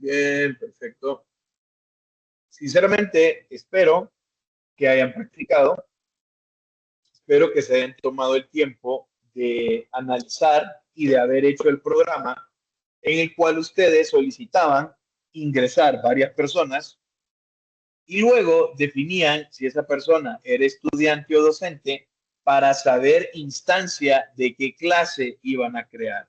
Bien, perfecto. Sinceramente, espero que hayan practicado, espero que se hayan tomado el tiempo de analizar y de haber hecho el programa en el cual ustedes solicitaban ingresar varias personas y luego definían si esa persona era estudiante o docente para saber instancia de qué clase iban a crear.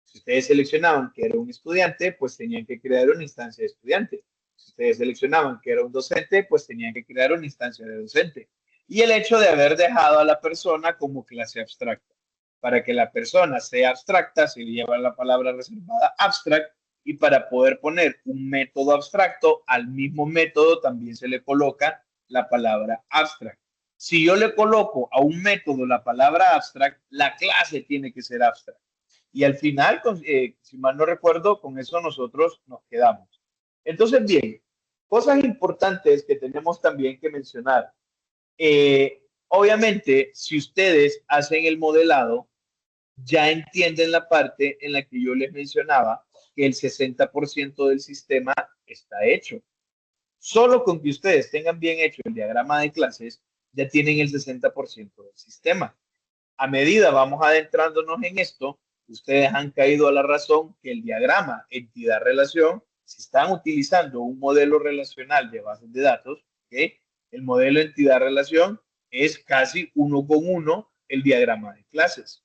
Si ustedes seleccionaban que era un estudiante, pues tenían que crear una instancia de estudiante. Si ustedes seleccionaban que era un docente, pues tenían que crear una instancia de docente. Y el hecho de haber dejado a la persona como clase abstracta. Para que la persona sea abstracta, se le lleva la palabra reservada abstract, y para poder poner un método abstracto, al mismo método también se le coloca la palabra abstract. Si yo le coloco a un método la palabra abstract, la clase tiene que ser abstract. Y al final, si mal no recuerdo, con eso nosotros nos quedamos. Entonces, bien, cosas importantes que tenemos también que mencionar. Obviamente, si ustedes hacen el modelado, ya entienden la parte en la que yo les mencionaba que el 60% del sistema está hecho. Solo con que ustedes tengan bien hecho el diagrama de clases, ya tienen el 60% del sistema. A medida vamos adentrándonos en esto, ustedes han caído a la razón que el diagrama entidad-relación, si están utilizando un modelo relacional de bases de datos, ¿okay? El modelo entidad-relación es casi uno con uno el diagrama de clases.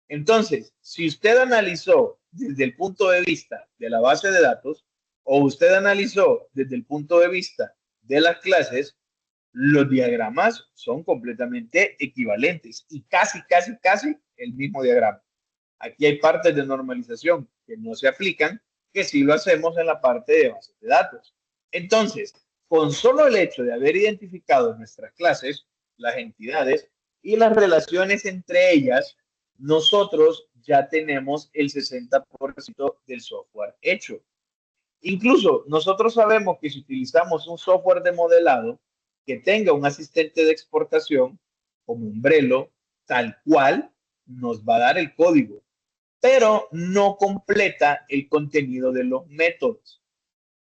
Entonces, si usted analizó desde el punto de vista de la base de datos o usted analizó desde el punto de vista de las clases, los diagramas son completamente equivalentes y casi el mismo diagrama. Aquí hay partes de normalización que no se aplican, que sí lo hacemos en la parte de bases de datos. Entonces, con solo el hecho de haber identificado nuestras clases, las entidades y las relaciones entre ellas, nosotros ya tenemos el 60% del software hecho. Incluso nosotros sabemos que si utilizamos un software de modelado que tenga un asistente de exportación como Umbrello, tal cual, nos va a dar el código, pero no completa el contenido de los métodos.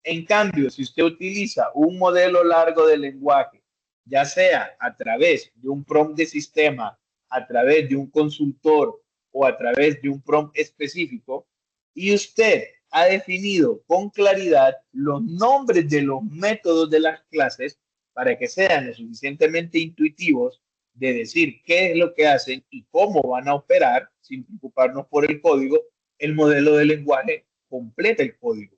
En cambio, si usted utiliza un modelo largo de lenguaje, ya sea a través de un prompt de sistema, a través de un consultor o a través de un prompt específico, y usted ha definido con claridad los nombres de los métodos de las clases para que sean lo suficientemente intuitivos de decir qué es lo que hacen y cómo van a operar sin preocuparnos por el código, el modelo de lenguaje completa el código.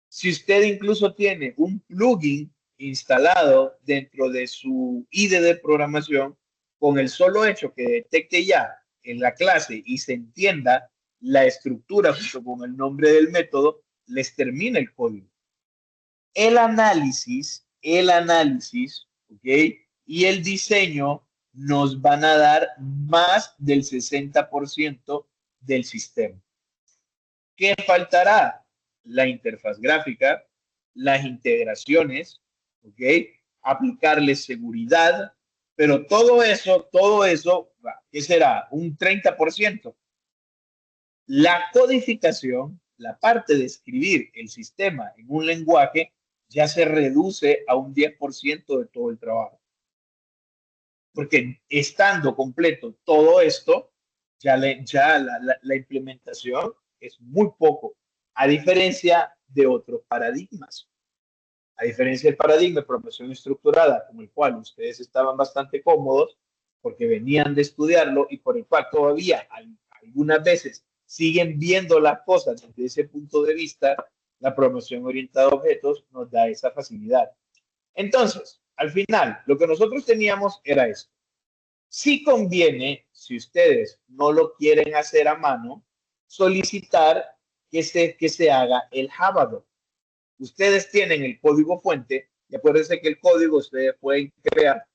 Si usted incluso tiene un plugin instalado dentro de su IDE de programación, con el solo hecho que detecte ya en la clase y se entienda la estructura junto con el nombre del método, les termina el código. El análisis, ¿ok? Y el diseño nos van a dar más del 60% del sistema. ¿Qué faltará? La interfaz gráfica, las integraciones, ¿ok? Aplicarle seguridad, pero todo eso, ¿qué será? Un 30%. La codificación, la parte de escribir el sistema en un lenguaje, ya se reduce a un 10% de todo el trabajo. Porque estando completo todo esto, ya la implementación es muy poco, a diferencia de otros paradigmas. A diferencia del paradigma de programación estructurada, con el cual ustedes estaban bastante cómodos, porque venían de estudiarlo y por el cual todavía algunas veces siguen viendo las cosas desde ese punto de vista, la programación orientada a objetos nos da esa facilidad. Entonces, al final, lo que nosotros teníamos era esto. Sí conviene, si ustedes no lo quieren hacer a mano, solicitar que se haga el Javadoc. Ustedes tienen el código fuente y acuérdense que el código ustedes pueden crear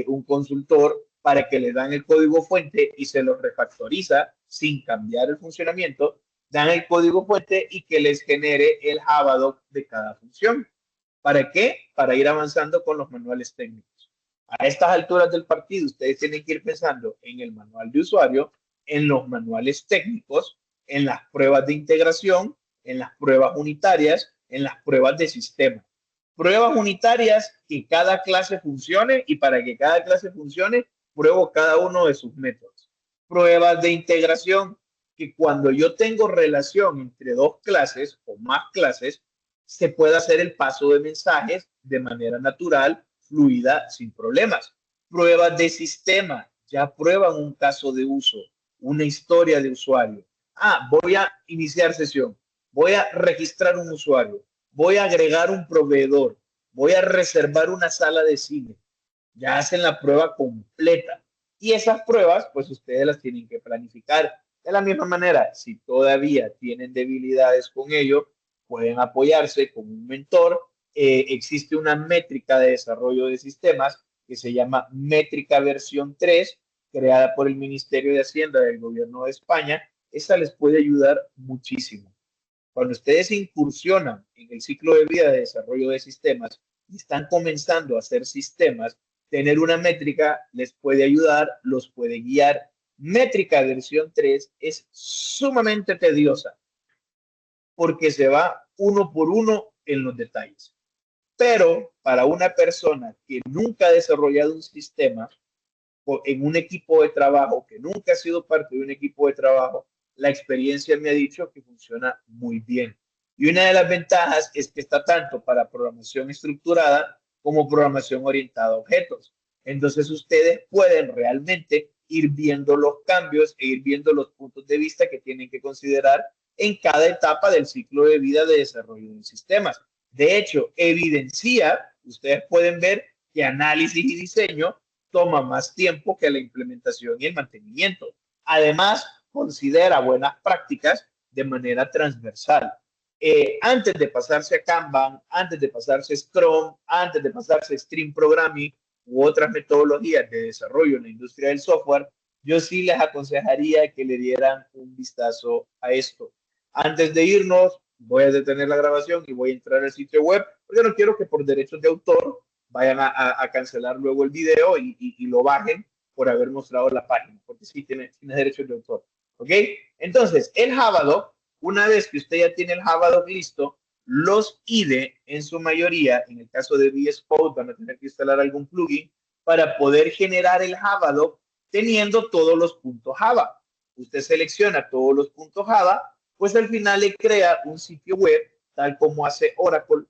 un consultor para que le dan el código fuente y se lo refactoriza sin cambiar el funcionamiento, dan el código fuente y que les genere el Javadoc de cada función. ¿Para qué? Para ir avanzando con los manuales técnicos. A estas alturas del partido, ustedes tienen que ir pensando en el manual de usuario, en los manuales técnicos, en las pruebas de integración, en las pruebas unitarias en las pruebas de sistema. Pruebas unitarias que cada clase funcione y para que cada clase funcione, pruebo cada uno de sus métodos. Pruebas de integración que cuando yo tengo relación entre dos clases o más clases, se puede hacer el paso de mensajes de manera natural, fluida, sin problemas. Pruebas de sistema, ya prueban un caso de uso, una historia de usuario. Voy a iniciar sesión, voy a registrar un usuario, voy a agregar un proveedor, voy a reservar una sala de cine. Ya hacen la prueba completa. Y esas pruebas, pues ustedes las tienen que planificar. De la misma manera, si todavía tienen debilidades con ello, pueden apoyarse con un mentor. Existe una métrica de desarrollo de sistemas que se llama métrica versión 3, creada por el Ministerio de Hacienda del Gobierno de España. Esa les puede ayudar muchísimo. Cuando ustedes incursionan en el ciclo de vida de desarrollo de sistemas y están comenzando a hacer sistemas, tener una métrica les puede ayudar, los puede guiar. Métrica versión 3 es sumamente tediosa porque se va uno por uno en los detalles. Pero para una persona que nunca ha desarrollado un sistema en un equipo de trabajo, que nunca ha sido parte de un equipo de trabajo, la experiencia me ha dicho que funciona muy bien. Y una de las ventajas es que está tanto para programación estructurada como programación orientada a objetos. Entonces ustedes pueden realmente ir viendo los cambios e ir viendo los puntos de vista que tienen que considerar en cada etapa del ciclo de vida de desarrollo de sistemas. De hecho, evidencia, ustedes pueden ver que análisis y diseño toma más tiempo que la implementación y el mantenimiento. Además, considera buenas prácticas de manera transversal. Antes de pasarse a Kanban, antes de pasarse a Scrum, antes de pasarse a Stream Programming u otras metodologías de desarrollo en la industria del software, yo sí les aconsejaría que le dieran un vistazo a esto. Antes de irnos, voy a detener la grabación y voy a entrar al sitio web, porque no quiero que por derechos de autor vayan a cancelar luego el video y lo bajen por haber mostrado la página, porque sí tiene derechos de autor. ¿Ok? Entonces, el Javadoc, una vez que usted ya tiene el Javadoc listo, los IDE en su mayoría, en el caso de VS Code, van a tener que instalar algún plugin para poder generar el Javadoc teniendo todos los puntos Java. Usted selecciona todos los puntos Java, pues al final le crea un sitio web, tal como hace Oracle,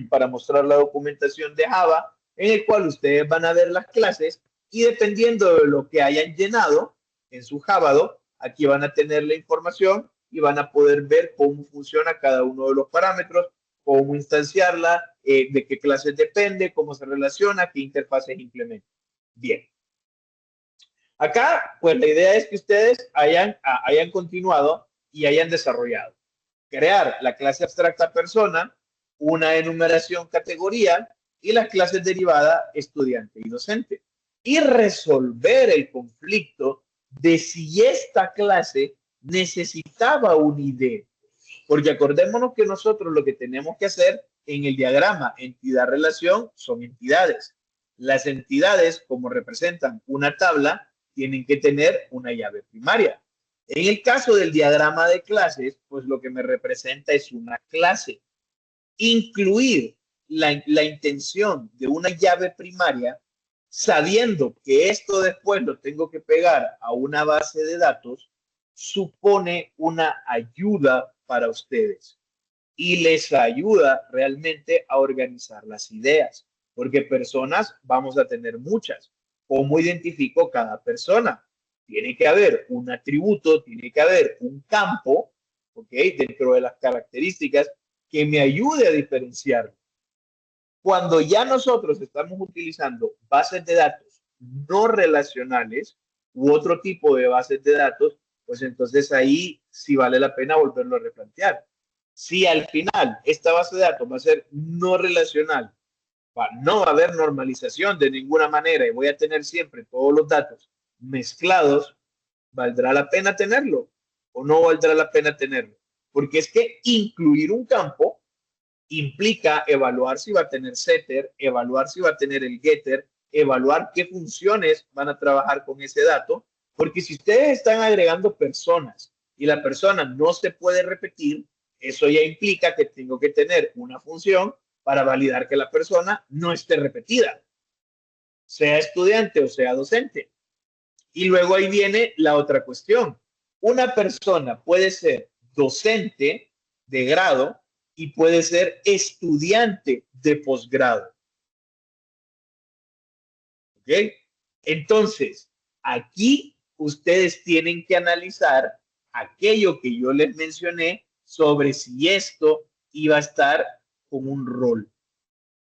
para mostrar la documentación de Java, en el cual ustedes van a ver las clases y dependiendo de lo que hayan llenado en su Javadoc, aquí van a tener la información y van a poder ver cómo funciona cada uno de los parámetros, cómo instanciarla, de qué clases depende, cómo se relaciona, qué interfaces implementa. Bien. Acá, pues la idea es que ustedes hayan continuado y hayan desarrollado. Crear la clase abstracta persona, una enumeración categoría y las clases derivada estudiante y docente. Y resolver el conflicto de si esta clase necesitaba un ID. Porque acordémonos que nosotros lo que tenemos que hacer en el diagrama entidad-relación son entidades. Las entidades, como representan una tabla, tienen que tener una llave primaria. En el caso del diagrama de clases, pues lo que me representa es una clase. Incluir la intención de una llave primaria, sabiendo que esto después lo tengo que pegar a una base de datos, supone una ayuda para ustedes y les ayuda realmente a organizar las ideas, porque personas vamos a tener muchas. ¿Cómo identifico cada persona? Tiene que haber un atributo, tiene que haber un campo, ¿ok? Dentro de las características que me ayude a diferenciar. Cuando ya nosotros estamos utilizando bases de datos no relacionales u otro tipo de bases de datos, pues entonces ahí sí vale la pena volverlo a replantear. Si al final esta base de datos va a ser no relacional, no va a haber normalización de ninguna manera y voy a tener siempre todos los datos mezclados, ¿valdrá la pena tenerlo o no valdrá la pena tenerlo? Porque es que incluir un campo implica evaluar si va a tener setter, evaluar si va a tener el getter, evaluar qué funciones van a trabajar con ese dato, porque si ustedes están agregando personas y la persona no se puede repetir, Eso ya implica que tengo que tener una función para validar que la persona no esté repetida, sea estudiante o sea docente. Y luego ahí viene la otra cuestión. Una persona puede ser docente de grado y puede ser estudiante de posgrado. ¿Ok? Entonces, aquí ustedes tienen que analizar aquello que yo les mencioné sobre si esto iba a estar con un rol.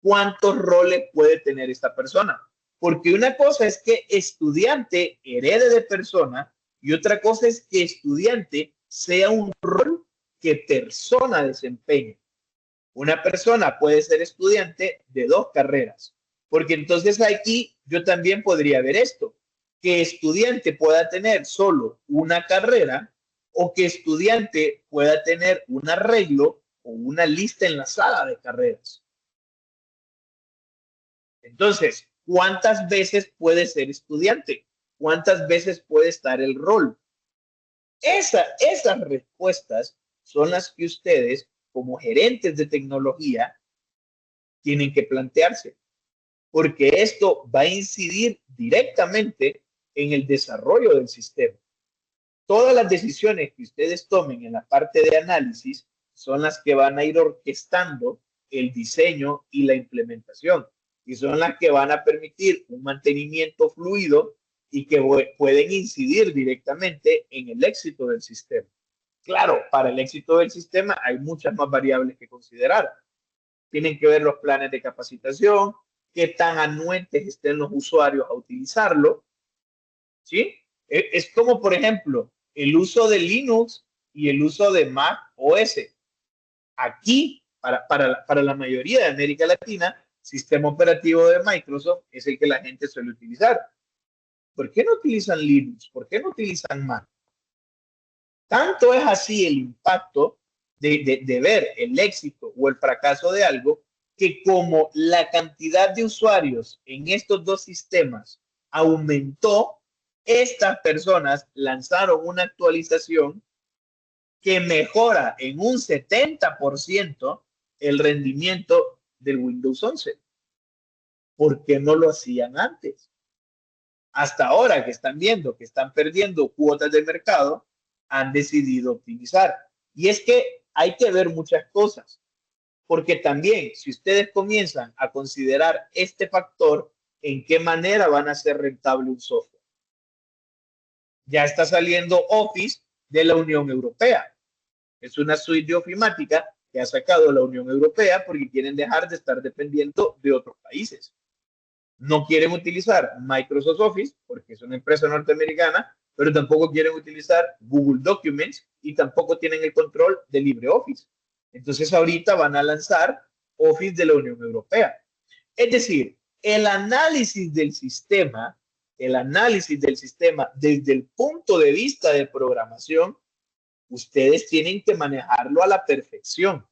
¿Cuántos roles puede tener esta persona? Porque una cosa es que estudiante herede de persona y otra cosa es que estudiante sea un rol que persona desempeñe. Una persona puede ser estudiante de dos carreras, porque entonces aquí yo también podría ver esto, que estudiante pueda tener solo una carrera o que estudiante pueda tener un arreglo o una lista enlazada de carreras. Entonces, ¿cuántas veces puede ser estudiante? ¿Cuántas veces puede estar el rol? Esas respuestas son las que ustedes, como gerentes de tecnología, tienen que plantearse, porque esto va a incidir directamente en el desarrollo del sistema. Todas las decisiones que ustedes tomen en la parte de análisis son las que van a ir orquestando el diseño y la implementación, y son las que van a permitir un mantenimiento fluido y que pueden incidir directamente en el éxito del sistema. Claro, para el éxito del sistema hay muchas más variables que considerar. Tienen que ver los planes de capacitación, qué tan anuentes estén los usuarios a utilizarlo, ¿sí? Es como, por ejemplo, el uso de Linux y el uso de Mac OS. Aquí, para la mayoría de América Latina, sistema operativo de Microsoft es el que la gente suele utilizar. ¿Por qué no utilizan Linux? ¿Por qué no utilizan Mac? Tanto es así el impacto de ver el éxito o el fracaso de algo, que como la cantidad de usuarios en estos dos sistemas aumentó, estas personas lanzaron una actualización que mejora en un 70% el rendimiento del Windows 11. ¿Por qué no lo hacían antes? Hasta ahora que están viendo que están perdiendo cuotas de mercado, han decidido optimizar. Y es que hay que ver muchas cosas, porque también si ustedes comienzan a considerar este factor, ¿en qué manera van a ser rentable un software? Ya está saliendo Office de la Unión Europea. Es una suite de ofimática que ha sacado la Unión Europea porque quieren dejar de estar dependiendo de otros países. No quieren utilizar Microsoft Office porque es una empresa norteamericana, pero tampoco quieren utilizar Google Documents y tampoco tienen el control de LibreOffice. Entonces ahorita van a lanzar Office de la Unión Europea. Es decir, el análisis del sistema desde el punto de vista de programación, ustedes tienen que manejarlo a la perfección.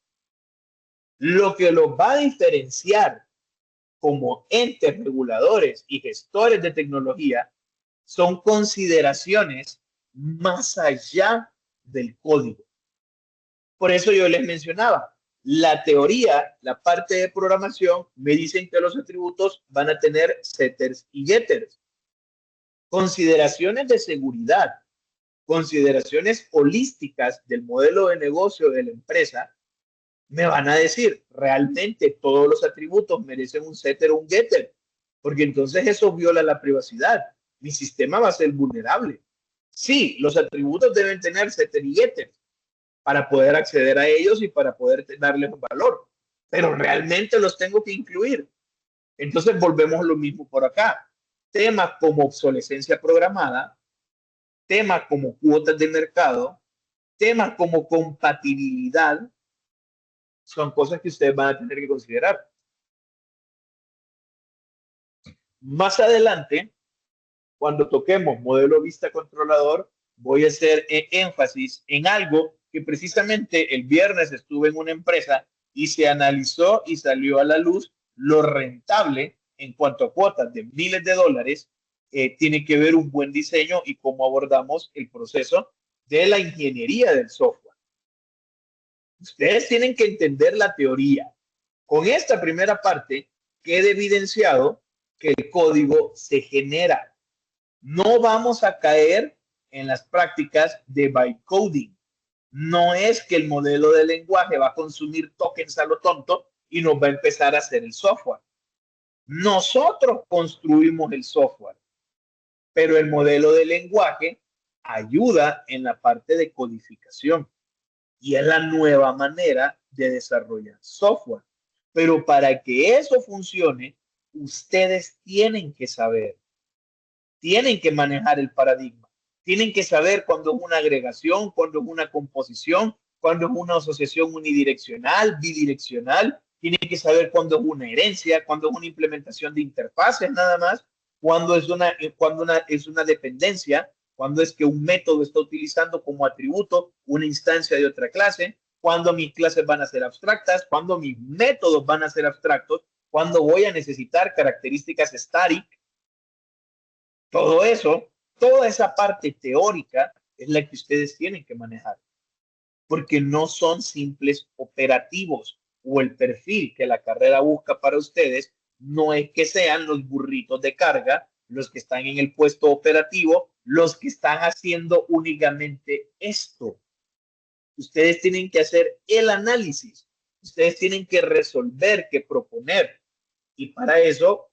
Lo que los va a diferenciar como entes reguladores y gestores de tecnología son consideraciones más allá del código. Por eso yo les mencionaba, la teoría, la parte de programación, me dicen que los atributos van a tener setters y getters. Consideraciones de seguridad, consideraciones holísticas del modelo de negocio de la empresa, me van a decir, realmente todos los atributos merecen un setter o un getter, porque entonces eso viola la privacidad. Mi sistema va a ser vulnerable. Sí, los atributos deben tener setter y getter para poder acceder a ellos y para poder darles un valor, pero realmente los tengo que incluir. Entonces volvemos a lo mismo por acá. Temas como obsolescencia programada, temas como cuotas de mercado, temas como compatibilidad, son cosas que ustedes van a tener que considerar. Más adelante, cuando toquemos modelo vista controlador, voy a hacer énfasis en algo que precisamente el viernes estuve en una empresa y se analizó y salió a la luz lo rentable en cuanto a cuotas de miles de dólares. Tiene que ver un buen diseño y cómo abordamos el proceso de la ingeniería del software. Ustedes tienen que entender la teoría. Con esta primera parte queda evidenciado que el código se genera. No vamos a caer en las prácticas de bytecoding. No es que el modelo de lenguaje va a consumir tokens a lo tonto y nos va a empezar a hacer el software. Nosotros construimos el software, pero el modelo de lenguaje ayuda en la parte de codificación y es la nueva manera de desarrollar software. Pero para que eso funcione, ustedes tienen que saber, tienen que manejar el paradigma, tienen que saber cuándo es una agregación, cuándo es una composición, cuándo es una asociación unidireccional, bidireccional, tienen que saber cuándo es una herencia, cuándo es una implementación de interfaces nada más, cuándo es una dependencia, cuándo es que un método está utilizando como atributo una instancia de otra clase, cuándo mis clases van a ser abstractas, cuándo mis métodos van a ser abstractos, cuándo voy a necesitar características static. Todo eso, toda esa parte teórica es la que ustedes tienen que manejar, porque no son simples operativos o el perfil que la carrera busca para ustedes no es que sean los burritos de carga, los que están en el puesto operativo, los que están haciendo únicamente esto. Ustedes tienen que hacer el análisis, ustedes tienen que resolver, que proponer. Y para eso,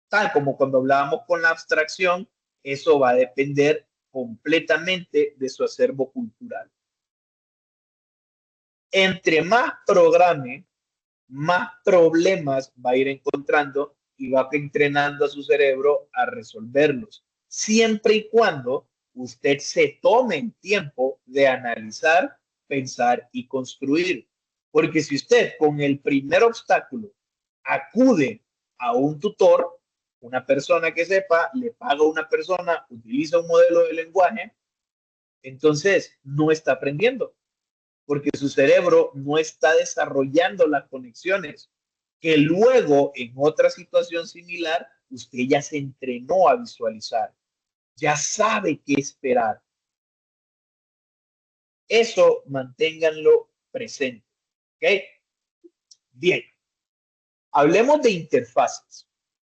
tal como cuando hablábamos con la abstracción, eso va a depender completamente de su acervo cultural. Entre más programe, más problemas va a ir encontrando y va entrenando a su cerebro a resolverlos, siempre y cuando usted se tome el tiempo de analizar, pensar y construir. Porque si usted con el primer obstáculo acude a un tutor, una persona que sepa, le paga a una persona, utiliza un modelo de lenguaje, entonces no está aprendiendo, porque su cerebro no está desarrollando las conexiones que luego en otra situación similar usted ya se entrenó a visualizar, ya sabe qué esperar. Eso manténganlo presente. ¿Ok? Bien. Hablemos de interfaces.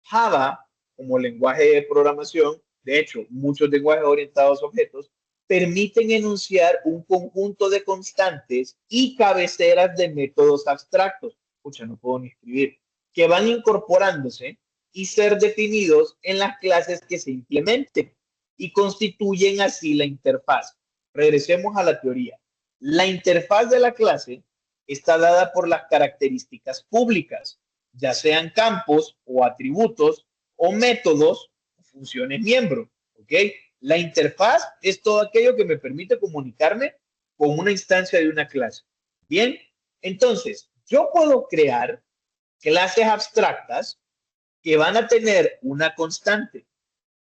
Java, como lenguaje de programación, de hecho, muchos lenguajes orientados a objetos, permiten enunciar un conjunto de constantes y cabeceras de métodos abstractos, escucha, no puedo ni escribir, que van incorporándose y ser definidos en las clases que se implementen y constituyen así la interfaz. Regresemos a la teoría. La interfaz de la clase está dada por las características públicas, ya sean campos o atributos o métodos o funciones miembro. ¿Ok? La interfaz es todo aquello que me permite comunicarme con una instancia de una clase. Bien, entonces yo puedo crear clases abstractas que van a tener una constante.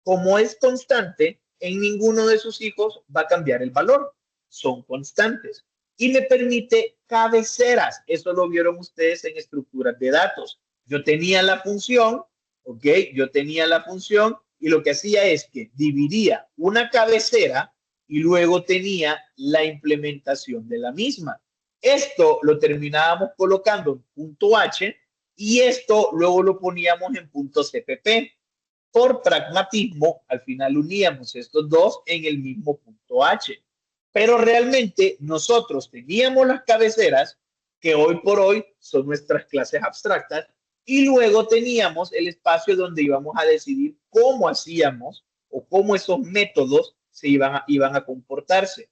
Como es constante, en ninguno de sus hijos va a cambiar el valor. Son constantes. Y me permite cabeceras. Eso lo vieron ustedes en estructuras de datos. Yo tenía la función, ¿ok? Yo tenía la función y lo que hacía es que dividía una cabecera y luego tenía la implementación de la misma. Esto lo terminábamos colocando en punto H y esto luego lo poníamos en punto CPP. Por pragmatismo, al final uníamos estos dos en el mismo punto H. Pero realmente nosotros teníamos las cabeceras que hoy por hoy son nuestras clases abstractas y luego teníamos el espacio donde íbamos a decidir cómo hacíamos o cómo esos métodos se iban a comportarse.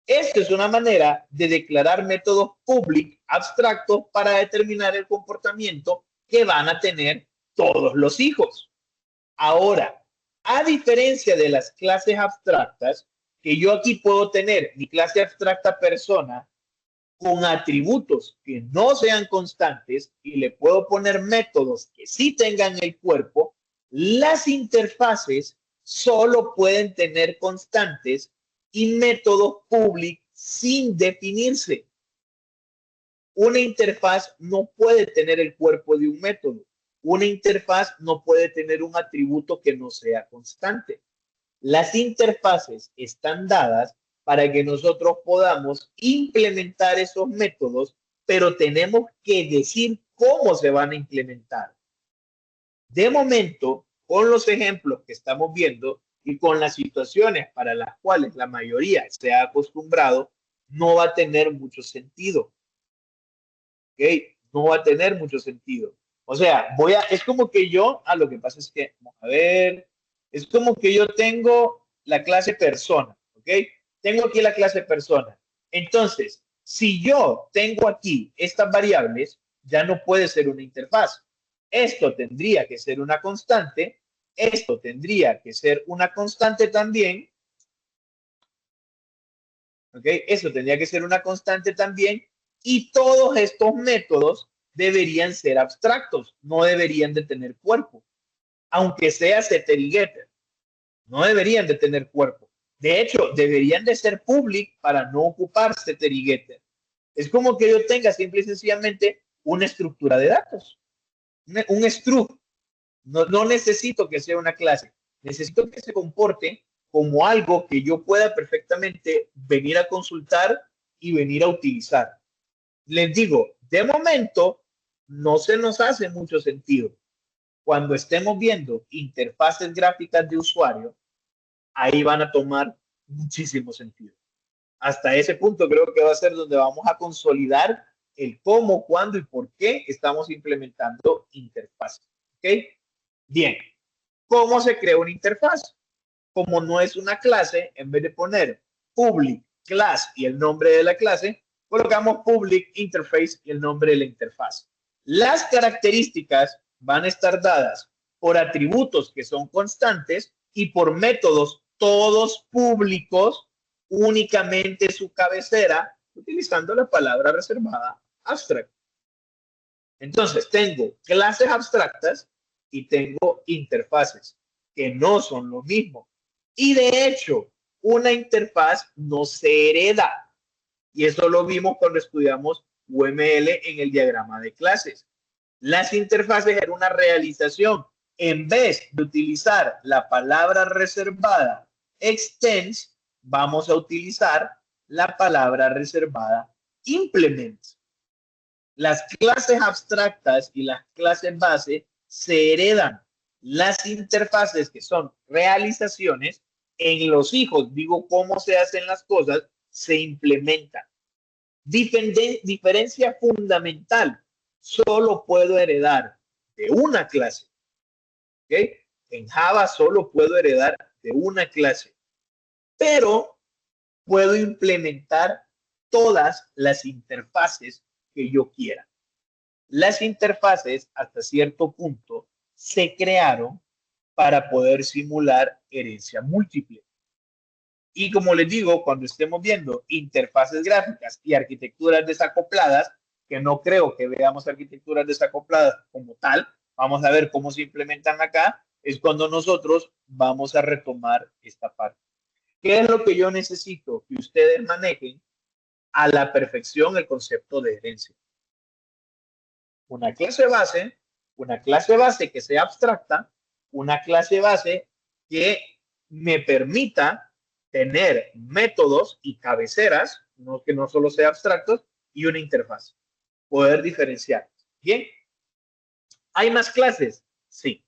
Esto es una manera de declarar métodos public abstractos para determinar el comportamiento que van a tener todos los hijos. Ahora, a diferencia de las clases abstractas, que yo aquí puedo tener mi clase abstracta persona con atributos que no sean constantes y le puedo poner métodos que sí tengan el cuerpo, las interfaces solo pueden tener constantes y métodos public sin definirse. Una interfaz no puede tener el cuerpo de un método. Una interfaz no puede tener un atributo que no sea constante. Las interfaces están dadas para que nosotros podamos implementar esos métodos pero tenemos que decir cómo se van a implementar. De momento, con los ejemplos que estamos viendo y con las situaciones para las cuales la mayoría se ha acostumbrado, no va a tener mucho sentido. ¿Ok? No va a tener mucho sentido. O sea, es como que yo, lo que pasa es que, vamos a ver, es como que yo tengo la clase persona, ¿ok? Tengo aquí la clase persona. Entonces, si yo tengo aquí estas variables, ya no puede ser una interfaz. Esto tendría que ser una constante, esto tendría que ser una constante también, ¿ok? Eso tendría que ser una constante también, y todos estos métodos deberían ser abstractos, no deberían de tener cuerpo, aunque sea setter y getter, no deberían de tener cuerpo. De hecho, deberían de ser public para no ocupar setter y getter. Es como que yo tenga simple y sencillamente una estructura de datos, un struct. No necesito que sea una clase, necesito que se comporte como algo que yo pueda perfectamente venir a consultar y venir a utilizar. Les digo, de momento no se nos hace mucho sentido. Cuando estemos viendo interfaces gráficas de usuario, ahí van a tomar muchísimo sentido. Hasta ese punto creo que va a ser donde vamos a consolidar el cómo, cuándo y por qué estamos implementando interfaces. ¿Ok? Bien, ¿cómo se crea una interfaz? Como no es una clase, en vez de poner public class y el nombre de la clase, colocamos public interface y el nombre de la interfaz. Las características van a estar dadas por atributos que son constantes y por métodos todos públicos, únicamente su cabecera, utilizando la palabra reservada abstract. Entonces, tengo clases abstractas y tengo interfaces, que no son lo mismo. Y de hecho, una interfaz no se hereda. Y eso lo vimos cuando estudiamos UML en el diagrama de clases. Las interfaces eran una realización. En vez de utilizar la palabra reservada extends, vamos a utilizar la palabra reservada implement. Las clases abstractas y las clases base se heredan. Las interfaces, que son realizaciones, en los hijos, digo cómo se hacen las cosas, se implementan. Diferencia fundamental. Solo puedo heredar de una clase. ¿Okay? En Java solo puedo heredar de una clase. Pero puedo implementar todas las interfaces que yo quiera. Las interfaces, hasta cierto punto, se crearon para poder simular herencia múltiple. Y como les digo, cuando estemos viendo interfaces gráficas y arquitecturas desacopladas, que no creo que veamos arquitecturas desacopladas como tal, vamos a ver cómo se implementan acá, es cuando nosotros vamos a retomar esta parte. ¿Qué es lo que yo necesito? Que ustedes manejen a la perfección el concepto de herencia. Una clase base que sea abstracta, una clase base que me permita tener métodos y cabeceras, no, que no solo sea abstractos, y una interfaz. Poder diferenciar. Bien. ¿Hay más clases? Sí.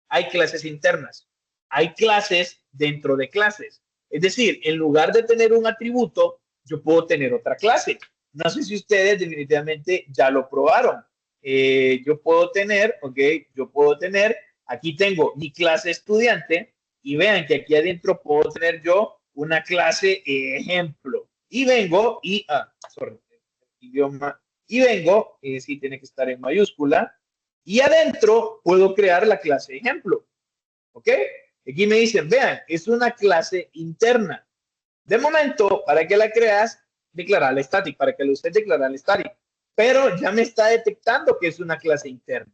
Hay clases internas. Hay clases dentro de clases. Es decir, en lugar de tener un atributo, yo puedo tener otra clase. No sé si ustedes definitivamente ya lo probaron. Yo puedo tener, aquí tengo mi clase estudiante y vean que aquí adentro puedo tener yo una clase ejemplo. Y vengo idioma, y vengo, sí tiene que estar en mayúscula, y adentro puedo crear la clase ejemplo. ¿Ok? Aquí me dicen, vean, es una clase interna. De momento, para que la creas, declararla static, para que lo uses, declararla static. Pero ya me está detectando que es una clase interna.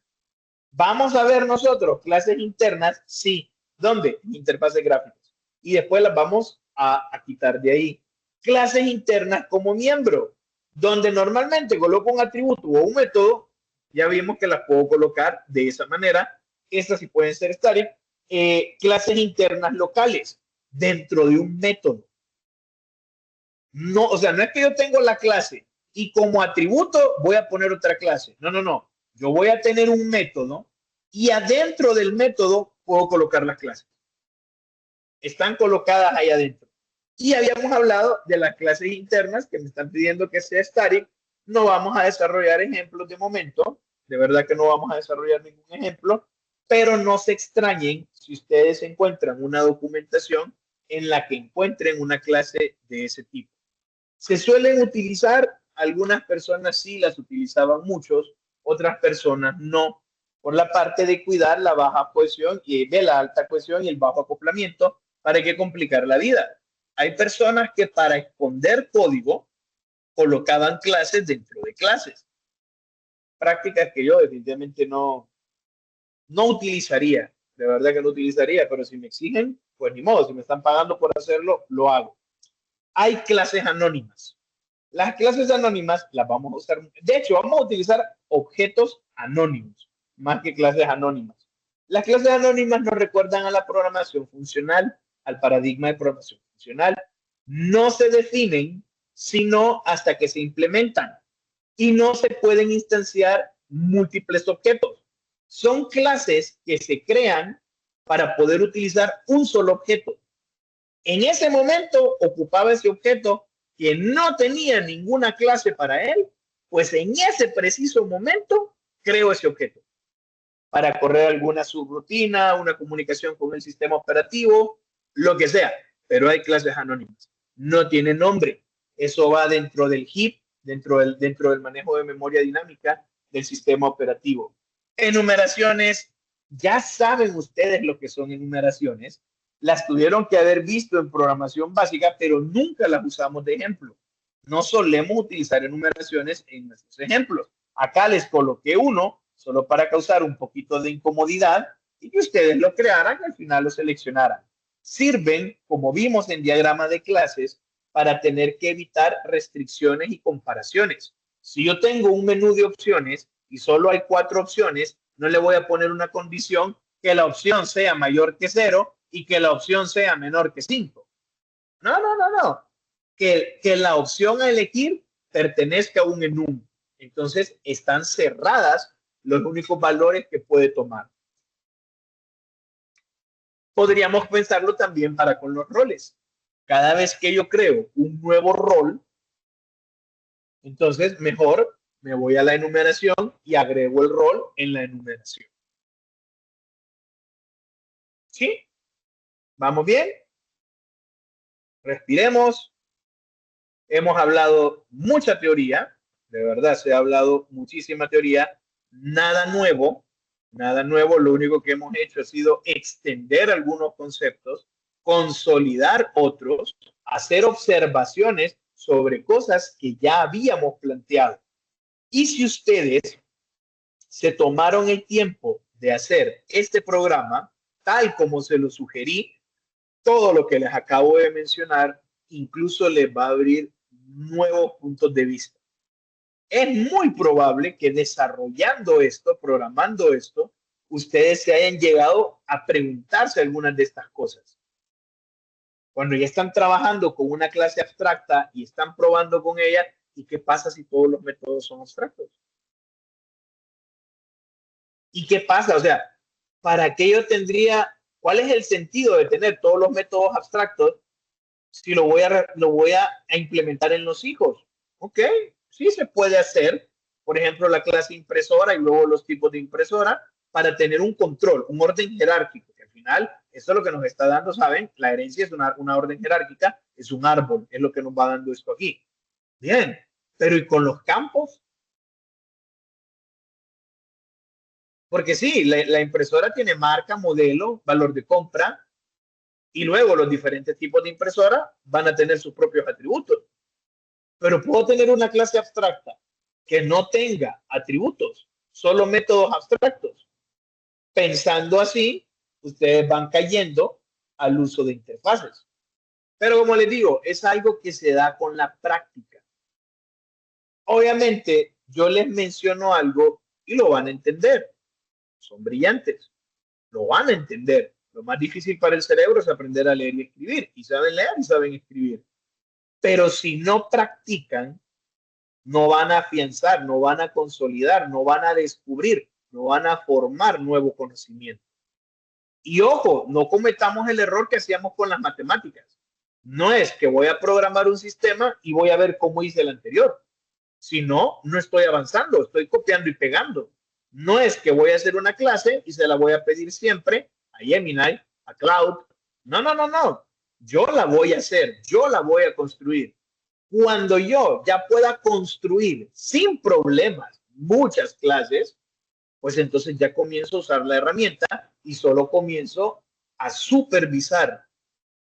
Vamos a ver nosotros clases internas, sí. ¿Dónde? Interfaces gráficas. Y después las vamos a quitar de ahí. Clases internas como miembro, donde normalmente coloco un atributo o un método, ya vimos que las puedo colocar de esa manera. Estas sí pueden ser static. Clases internas locales dentro de un método. No, o sea, no es que yo tengo la clase y como atributo voy a poner otra clase. No, no, no. Yo voy a tener un método y adentro del método puedo colocar las clases. Están colocadas ahí adentro. Y habíamos hablado de las clases internas que me están pidiendo que sea static. No vamos a desarrollar ejemplos de momento. De verdad que no vamos a desarrollar ningún ejemplo, pero no se extrañen si ustedes encuentran una documentación en la que encuentren una clase de ese tipo. Se suelen utilizar, algunas personas sí las utilizaban muchos, otras personas no, por la parte de cuidar la baja cohesión y de la alta cohesión y el bajo acoplamiento, para que complicar la vida. Hay personas que para esconder código colocaban clases dentro de clases. Prácticas que yo definitivamente no utilizaría, de verdad que no utilizaría, pero si me exigen, pues ni modo, si me están pagando por hacerlo, lo hago. Hay clases anónimas. Las clases anónimas las vamos a usar, de hecho, vamos a utilizar objetos anónimos, más que clases anónimas. Las clases anónimas nos recuerdan a la programación funcional, al paradigma de programación funcional. No se definen sino hasta que se implementan y no se pueden instanciar múltiples objetos. Son clases que se crean para poder utilizar un solo objeto. En ese momento ocupaba ese objeto que no tenía ninguna clase para él, pues en ese preciso momento creo ese objeto para correr alguna subrutina, una comunicación con el sistema operativo, lo que sea, pero hay clases anónimas. No tiene nombre. Eso va dentro del heap, dentro del manejo de memoria dinámica del sistema operativo. Enumeraciones, ya saben ustedes lo que son enumeraciones. Las tuvieron que haber visto en programación básica, pero nunca las usamos de ejemplo. No solemos utilizar enumeraciones en nuestros ejemplos. Acá les coloqué uno solo para causar un poquito de incomodidad y que ustedes lo crearan y al final lo seleccionaran. Sirven, como vimos en diagrama de clases, para tener que evitar restricciones y comparaciones. Si yo tengo un menú de opciones y solo hay 4 opciones, no le voy a poner una condición que la opción sea mayor que 0 y que la opción sea menor que 5. No, no, no, no. Que la opción a elegir pertenezca a un enum. Entonces, están cerradas los únicos valores que puede tomar. Podríamos pensarlo también para con los roles. Cada vez que yo creo un nuevo rol, entonces mejor me voy a la enumeración y agrego el rol en la enumeración. ¿Sí? ¿Vamos bien? Respiremos. Hemos hablado mucha teoría, de verdad se ha hablado muchísima teoría, nada nuevo, lo único que hemos hecho ha sido extender algunos conceptos, consolidar otros, hacer observaciones sobre cosas que ya habíamos planteado. Y si ustedes se tomaron el tiempo de hacer este programa, tal como se lo sugerí, todo lo que les acabo de mencionar, incluso les va a abrir nuevos puntos de vista. Es muy probable que desarrollando esto, programando esto, ustedes se hayan llegado a preguntarse algunas de estas cosas. Cuando ya están trabajando con una clase abstracta y están probando con ella, ¿y qué pasa si todos los métodos son abstractos? ¿Y qué pasa? O sea, ¿para qué yo tendría, cuál es el sentido de tener todos los métodos abstractos si lo voy a implementar en los hijos? Ok, sí se puede hacer. Por ejemplo, la clase impresora y luego los tipos de impresora para tener un control, un orden jerárquico. Que al final, esto es lo que nos está dando, ¿saben? La herencia es una orden jerárquica, es un árbol, es lo que nos va dando esto aquí. Bien, pero ¿y con los campos? Porque sí, la impresora tiene marca, modelo, valor de compra, y luego los diferentes tipos de impresora van a tener sus propios atributos. Pero puedo tener una clase abstracta que no tenga atributos, solo métodos abstractos. Pensando así, ustedes van cayendo al uso de interfaces. Pero como les digo, es algo que se da con la práctica. Obviamente, yo les menciono algo y lo van a entender. Son brillantes, lo van a entender. Lo más difícil para el cerebro es aprender a leer y escribir. Y saben leer y saben escribir. Pero si no practican, no van a afianzar, no van a consolidar, no van a descubrir, no van a formar nuevo conocimiento. Y ojo, no cometamos el error que hacíamos con las matemáticas. No es que voy a programar un sistema y voy a ver cómo hice el anterior. Si no, no estoy avanzando, estoy copiando y pegando. No es que voy a hacer una clase y se la voy a pedir siempre a Gemini, a Cloud. No, no, no, no. Yo la voy a hacer, yo la voy a construir. Cuando yo ya pueda construir sin problemas muchas clases, pues entonces ya comienzo a usar la herramienta y solo comienzo a supervisar.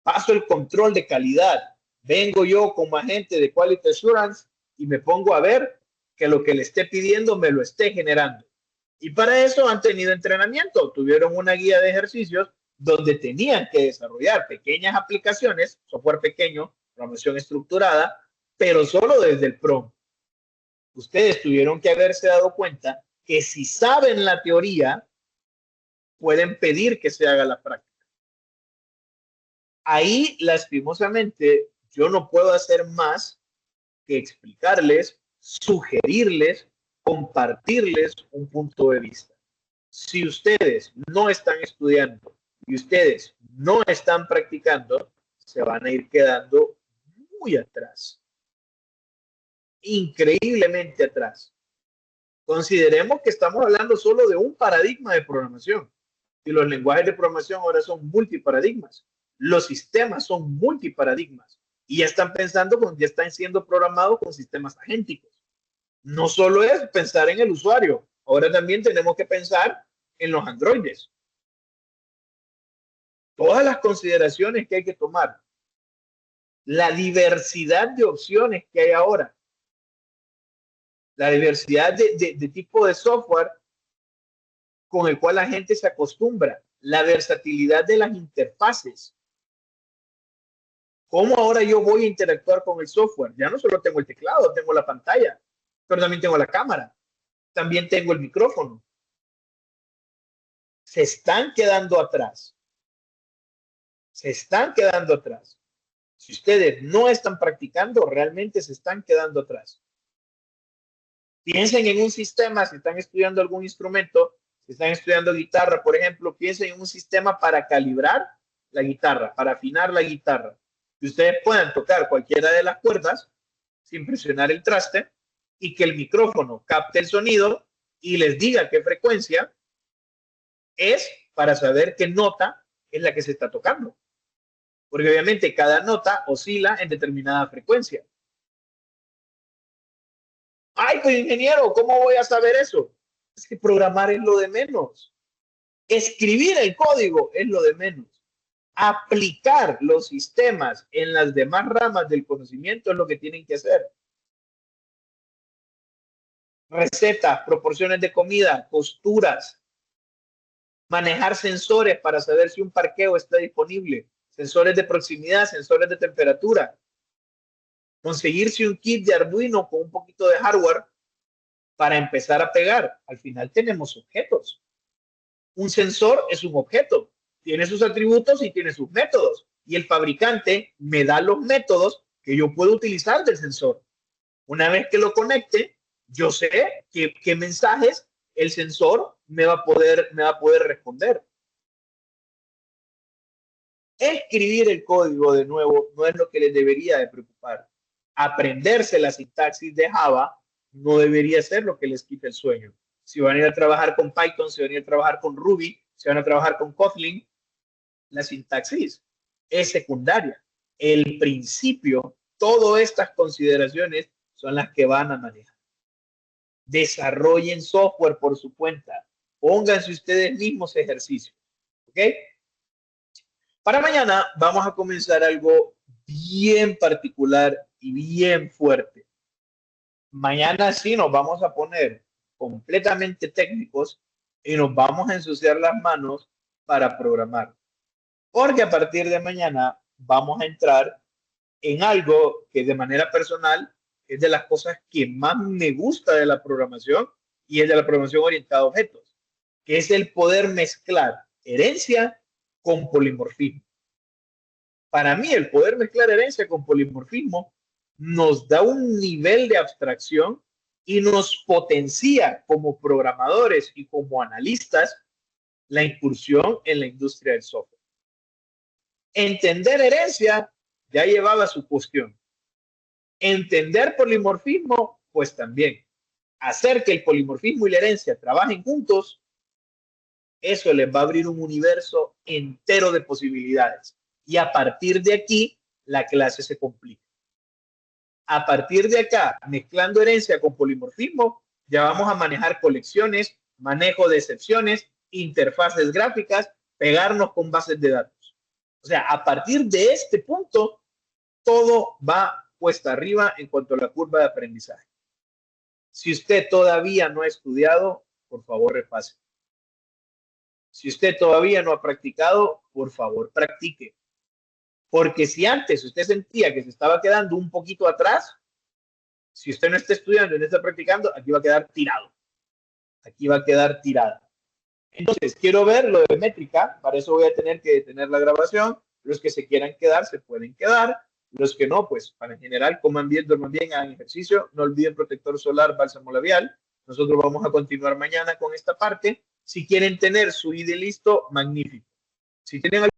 Paso el control de calidad. Vengo yo como agente de Quality Assurance y me pongo a ver que lo que le esté pidiendo me lo esté generando. Y para eso han tenido entrenamiento. Tuvieron una guía de ejercicios donde tenían que desarrollar pequeñas aplicaciones, software pequeño, programación estructurada, pero solo desde el prompt. Ustedes tuvieron que haberse dado cuenta que si saben la teoría, pueden pedir que se haga la práctica. Ahí, lastimosamente, yo no puedo hacer más que explicarles, sugerirles, compartirles un punto de vista. Si ustedes no están estudiando y ustedes no están practicando, se van a ir quedando muy atrás. Increíblemente atrás. Consideremos que estamos hablando solo de un paradigma de programación. Y los lenguajes de programación ahora son multiparadigmas. Los sistemas son multiparadigmas. Y ya están pensando, ya están siendo programados con sistemas agénticos. No solo es pensar en el usuario, ahora también tenemos que pensar en los androides. Todas las consideraciones que hay que tomar. La diversidad de opciones que hay ahora. La diversidad de tipo de software con el cual la gente se acostumbra, la versatilidad de las interfaces. ¿Cómo ahora yo voy a interactuar con el software? Ya no solo tengo el teclado, tengo la pantalla, pero también tengo la cámara, también tengo el micrófono. Se están quedando atrás. Se están quedando atrás. Si ustedes no están practicando, realmente se están quedando atrás. Piensen en un sistema, si están estudiando algún instrumento, si están estudiando guitarra, por ejemplo, piensen en un sistema para calibrar la guitarra, para afinar la guitarra. Que ustedes puedan tocar cualquiera de las cuerdas sin presionar el traste y que el micrófono capte el sonido y les diga qué frecuencia es para saber qué nota es la que se está tocando. Porque obviamente cada nota oscila en determinada frecuencia. Ay, pues ingeniero, ¿cómo voy a saber eso? Es que programar es lo de menos. Escribir el código es lo de menos. Aplicar los sistemas en las demás ramas del conocimiento es lo que tienen que hacer. Recetas, proporciones de comida, costuras, manejar sensores para saber si un parqueo está disponible, sensores de proximidad, sensores de temperatura, conseguirse un kit de Arduino con un poquito de hardware para empezar a pegar. Al final tenemos objetos. Un sensor es un objeto, tiene sus atributos y tiene sus métodos. Y el fabricante me da los métodos que yo puedo utilizar del sensor. Una vez que lo conecte, yo sé qué mensajes el sensor me va a poder responder. Escribir el código de nuevo no es lo que les debería de preocupar. Aprenderse la sintaxis de Java no debería ser lo que les quite el sueño. Si van a ir a trabajar con Python, si van a ir a trabajar con Ruby, si van a trabajar con Kotlin, la sintaxis es secundaria. El principio, todas estas consideraciones son las que van a manejar. Desarrollen software por su cuenta. Pónganse ustedes mismos ejercicios. ¿Ok? Para mañana vamos a comenzar algo bien particular y bien fuerte. Mañana sí nos vamos a poner completamente técnicos y nos vamos a ensuciar las manos para programar. Porque a partir de mañana vamos a entrar en algo que de manera personal es de las cosas que más me gusta de la programación y es de la programación orientada a objetos, que es el poder mezclar herencia con polimorfismo. Para mí, el poder mezclar herencia con polimorfismo nos da un nivel de abstracción y nos potencia como programadores y como analistas la incursión en la industria del software. Entender herencia ya llevaba su cuestión. Entender polimorfismo, pues también. Hacer que el polimorfismo y la herencia trabajen juntos, eso les va a abrir un universo entero de posibilidades. Y a partir de aquí, la clase se complica. A partir de acá, mezclando herencia con polimorfismo, ya vamos a manejar colecciones, manejo de excepciones, interfaces gráficas, pegarnos con bases de datos. O sea, a partir de este punto, todo va cuesta arriba en cuanto a la curva de aprendizaje. Si usted todavía no ha estudiado, por favor repase. Si usted todavía no ha practicado, por favor practique. Porque si antes usted sentía que se estaba quedando un poquito atrás, si usted no está estudiando y no está practicando, aquí va a quedar tirado. Aquí va a quedar tirada. Entonces, quiero ver lo de métrica. Para eso voy a tener que detener la grabación. Los que se quieran quedar, se pueden quedar. Los que no, pues, para en general, coman bien, duerman bien, hagan ejercicio. No olviden protector solar, bálsamo labial. Nosotros vamos a continuar mañana con esta parte. Si quieren tener su ID listo, magnífico. Si tienen